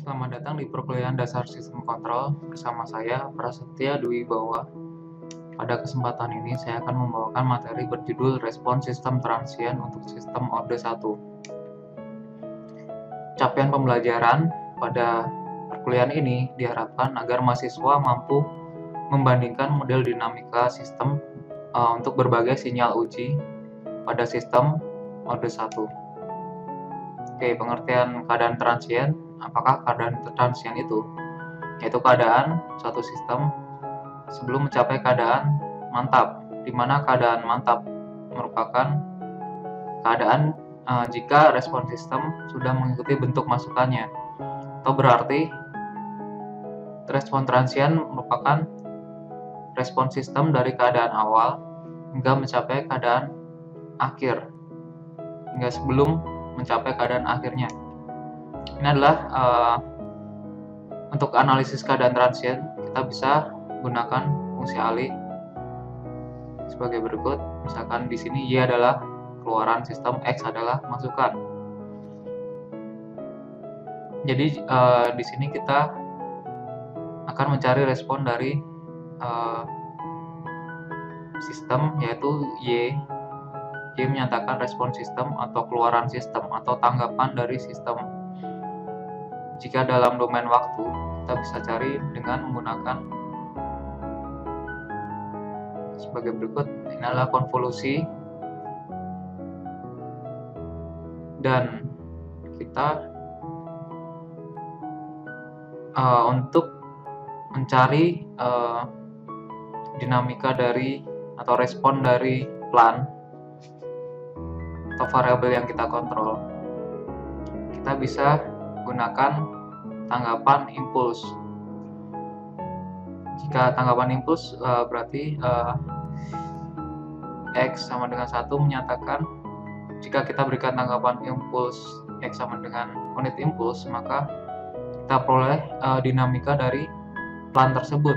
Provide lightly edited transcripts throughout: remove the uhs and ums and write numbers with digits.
Selamat datang di perkuliahan dasar sistem kontrol bersama saya Prasetya Dwi Bawa. Pada kesempatan ini saya akan membawakan materi berjudul Respon Sistem Transient untuk Sistem Orde 1. Capaian pembelajaran pada perkuliahan ini diharapkan agar mahasiswa mampu membandingkan model dinamika sistem untuk berbagai sinyal uji pada sistem Orde 1. Oke, pengertian keadaan transient. Apakah keadaan transient itu? Yaitu keadaan suatu sistem sebelum mencapai keadaan mantap, di mana keadaan mantap merupakan keadaan jika respon sistem sudah mengikuti bentuk masukannya. Atau berarti respon transient merupakan respon sistem dari keadaan awal hingga mencapai keadaan akhir, hingga sebelum mencapai keadaan akhirnya. Ini adalah untuk analisis keadaan transient kita bisa gunakan fungsi alih sebagai berikut. Misalkan di sini Y adalah keluaran sistem, X adalah masukan. Jadi di sini kita akan mencari respon dari sistem, yaitu Y. Y menyatakan respon sistem atau keluaran sistem atau tanggapan dari sistem. Jika dalam domain waktu, kita bisa cari dengan menggunakan sebagai berikut. Ini adalah konvolusi, dan kita untuk mencari dinamika dari atau respon dari plan atau variabel yang kita kontrol, kita bisa gunakan tanggapan impuls. Jika tanggapan impuls berarti X sama dengan 1 menyatakan jika kita berikan tanggapan impuls X sama dengan unit impuls, maka kita peroleh dinamika dari plan tersebut.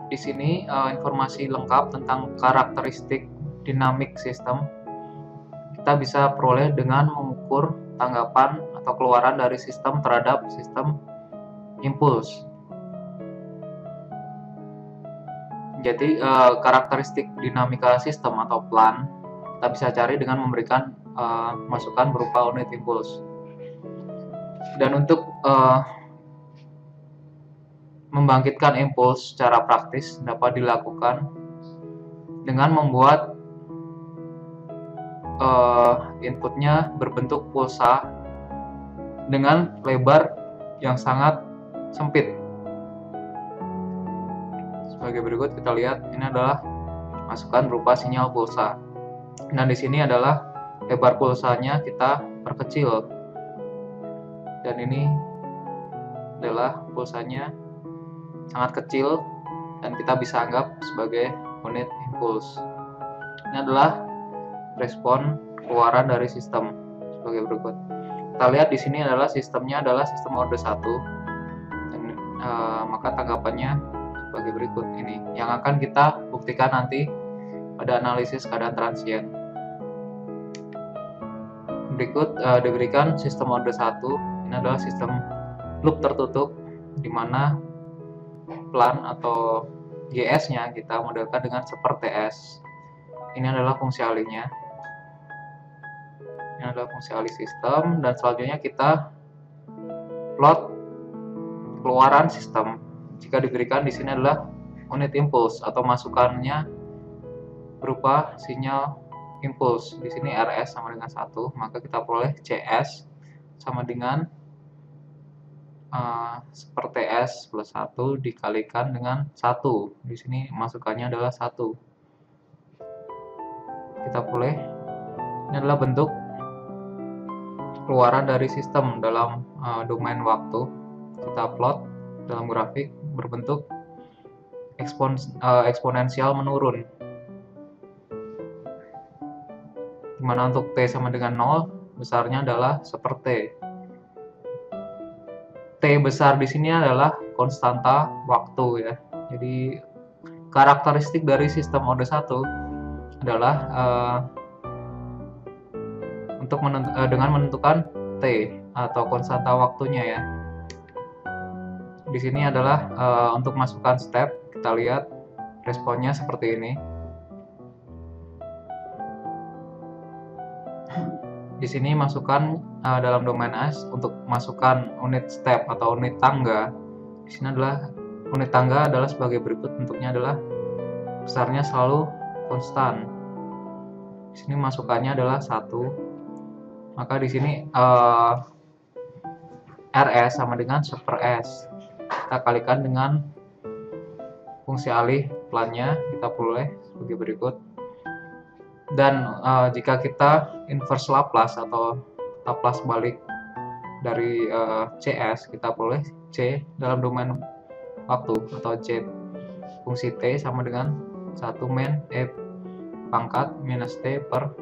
Di sini informasi lengkap tentang karakteristik dinamik sistem kita bisa peroleh dengan mengukur tanggapan atau keluaran dari sistem terhadap sistem impuls. Jadi karakteristik dinamika sistem atau plan kita bisa cari dengan memberikan masukan berupa unit impuls. Dan untuk membangkitkan impuls secara praktis dapat dilakukan dengan membuat inputnya berbentuk pulsa dengan lebar yang sangat sempit. Sebagai berikut kita lihat, ini adalah masukan berupa sinyal pulsa. Dan di sini adalah lebar pulsanya kita perkecil. Dan ini adalah pulsanya sangat kecil dan kita bisa anggap sebagai unit impuls. Ini adalah respon keluaran dari sistem sebagai berikut. Kita lihat di sini adalah sistemnya adalah sistem orde 1, dan maka tanggapannya sebagai berikut ini yang akan kita buktikan nanti pada analisis keadaan transient. Berikut diberikan sistem orde 1. Ini adalah sistem loop tertutup di mana plan atau GS-nya kita modelkan dengan seperti S. Ini adalah fungsi alihnya. Ini adalah fungsi alih sistem, dan selanjutnya kita plot keluaran sistem. Jika diberikan di sini adalah unit impuls atau masukannya berupa sinyal impuls. Di sini RS sama dengan 1, maka kita peroleh CS sama dengan seperti S plus 1 dikalikan dengan 1. Di sini masukannya adalah 1. Kita peroleh ini adalah bentuk keluaran dari sistem dalam domain waktu. Kita plot dalam grafik berbentuk eksponensial menurun, dimana untuk T sama dengan 0 besarnya adalah seperti T besar di sini adalah konstanta waktu ya. Jadi karakteristik dari sistem orde 1 adalah dengan menentukan T atau konstanta waktunya ya. Di sini adalah untuk masukkan step, kita lihat responnya seperti ini. Di sini masukkan dalam domain S untuk masukkan unit step atau unit tangga. Di sini adalah unit tangga adalah sebagai berikut, bentuknya adalah besarnya selalu konstan. Di sini masukannya adalah 1. Maka di sini RS sama dengan 1 per S. Kita kalikan dengan fungsi alih pelannya, kita peroleh sebagai berikut. Dan jika kita inverse Laplace atau Laplace balik dari CS, kita peroleh C dalam domain waktu atau C fungsi T sama dengan 1 min E pangkat minus T per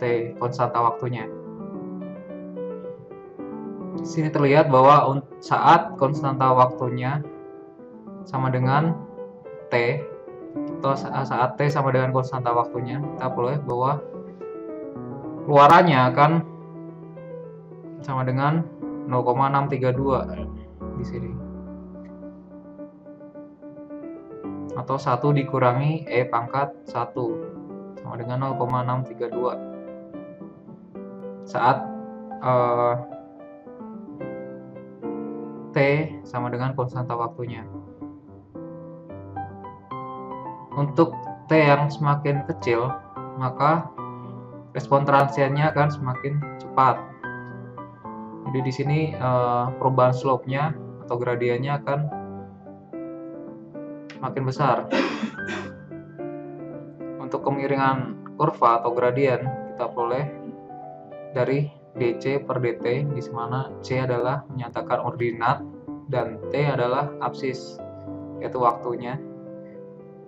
T konstanta waktunya. Di sini terlihat bahwa saat konstanta waktunya sama dengan T atau saat T sama dengan konstanta waktunya, kita peroleh bahwa keluarannya akan sama dengan 0,632 di sini, atau 1 dikurangi E pangkat 1 sama dengan 0,632 saat T sama dengan konstanta waktunya. Untuk T yang semakin kecil, maka respon transiennya akan semakin cepat. Jadi di sini perubahan slope-nya atau gradiennya akan makin besar. Untuk kemiringan kurva atau gradien, kita peroleh dari dc per dt, di mana c adalah menyatakan ordinat dan t adalah absis, yaitu waktunya.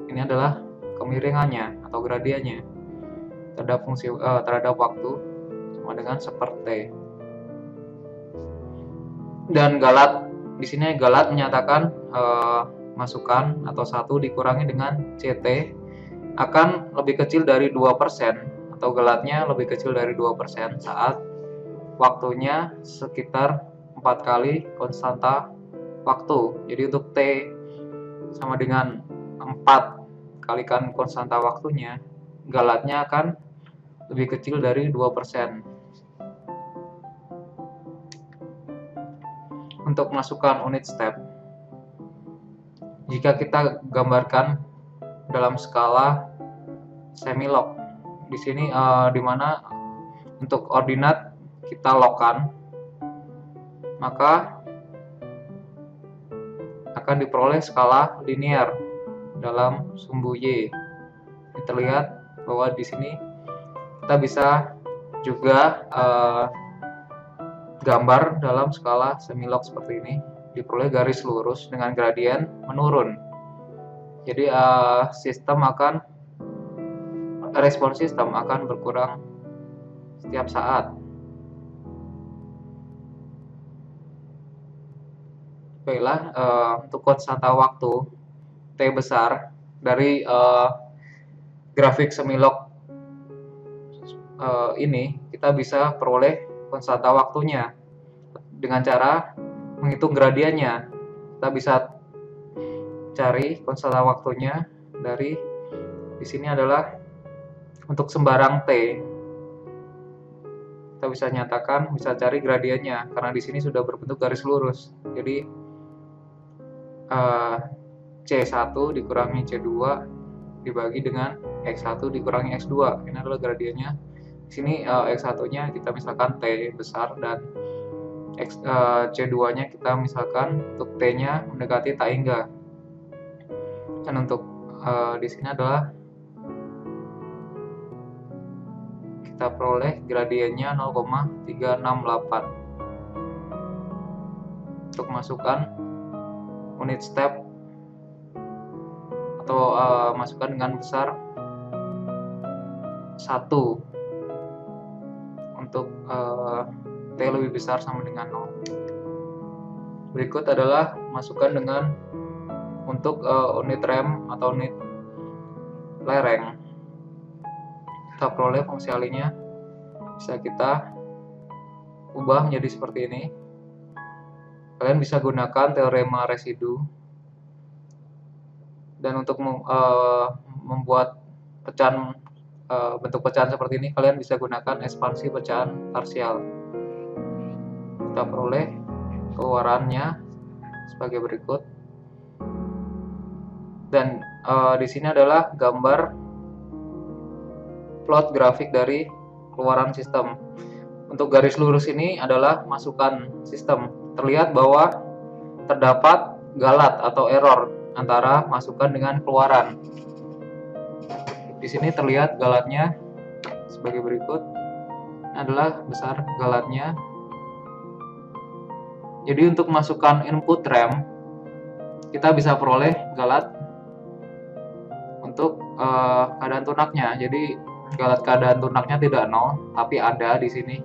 Ini adalah kemiringannya atau gradiennya terhadap fungsi terhadap waktu sama dengan 1 per T. Dan Galat di sini Galat menyatakan masukan atau 1 dikurangi dengan CT akan lebih kecil dari 2%, atau Galatnya lebih kecil dari 2% saat waktunya sekitar 4 kali konstanta waktu. Jadi untuk T sama dengan 4 kalikan konstanta waktunya, Galatnya akan lebih kecil dari 2%. Untuk masukkan unit step, jika kita gambarkan dalam skala semi-log, di sini di mana untuk ordinat kita logkan, maka akan diperoleh skala linear dalam sumbu Y. Ini terlihat bahwa di sini kita bisa juga gambar dalam skala semi-log seperti ini, diperoleh garis lurus dengan gradien menurun. Jadi respon sistem akan berkurang setiap saat. Baiklah, untuk konstanta waktu T besar dari grafik semi-log ini, kita bisa peroleh konstanta waktunya dengan cara menghitung gradiennya. Kita bisa cari konstanta waktunya dari di sini adalah untuk sembarang T. Kita bisa nyatakan, bisa cari gradiennya karena di sini sudah berbentuk garis lurus. Jadi C1 dikurangi C2 dibagi dengan X1 dikurangi X2. Ini adalah gradiennya. Di sini X1-nya kita misalkan T besar dan C2-nya kita misalkan untuk T-nya mendekati tak hingga. Dan untuk di sini adalah kita peroleh gradiennya 0,368. Untuk masukkan unit step atau masukkan dengan besar 1 untuk T lebih besar sama dengan 0. Berikut adalah masukkan dengan untuk unit rem atau unit lereng. Kita peroleh fungsi alihnya bisa kita ubah menjadi seperti ini. Kalian bisa gunakan teorema residu, dan untuk membuat pecahan bentuk pecahan seperti ini kalian bisa gunakan ekspansi pecahan parsial. Kita peroleh keluarannya sebagai berikut, dan di sini adalah gambar plot grafik dari keluaran sistem. Untuk garis lurus ini adalah masukan sistem. Terlihat bahwa terdapat galat atau error antara masukan dengan keluaran. Di sini terlihat galatnya sebagai berikut. Ini adalah besar galatnya. Jadi untuk masukkan input RAM, kita bisa peroleh galat untuk keadaan tunaknya. Jadi galat keadaan tunaknya tidak nol, tapi ada di sini.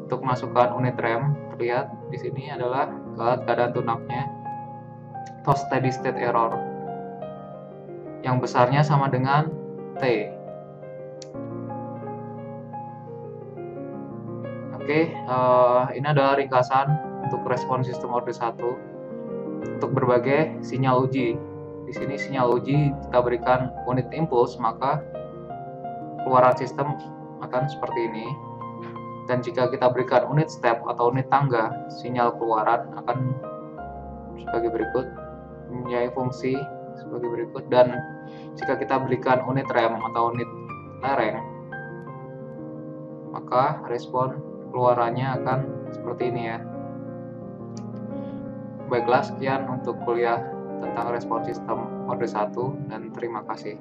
Untuk masukkan unit RAM, terlihat di sini adalah galat keadaan tunaknya atau steady state error yang besarnya sama dengan T. Oke, ini adalah ringkasan untuk respon sistem orde 1 untuk berbagai sinyal uji. Di sini sinyal uji kita berikan unit impuls, maka keluaran sistem akan seperti ini. Dan jika kita berikan unit step atau unit tangga, sinyal keluaran akan sebagai berikut, mempunyai fungsi sebagai berikut. Dan jika kita berikan unit rem atau unit lereng, maka respon keluarannya akan seperti ini ya. Baiklah, sekian untuk kuliah tentang respon sistem orde 1, dan terima kasih.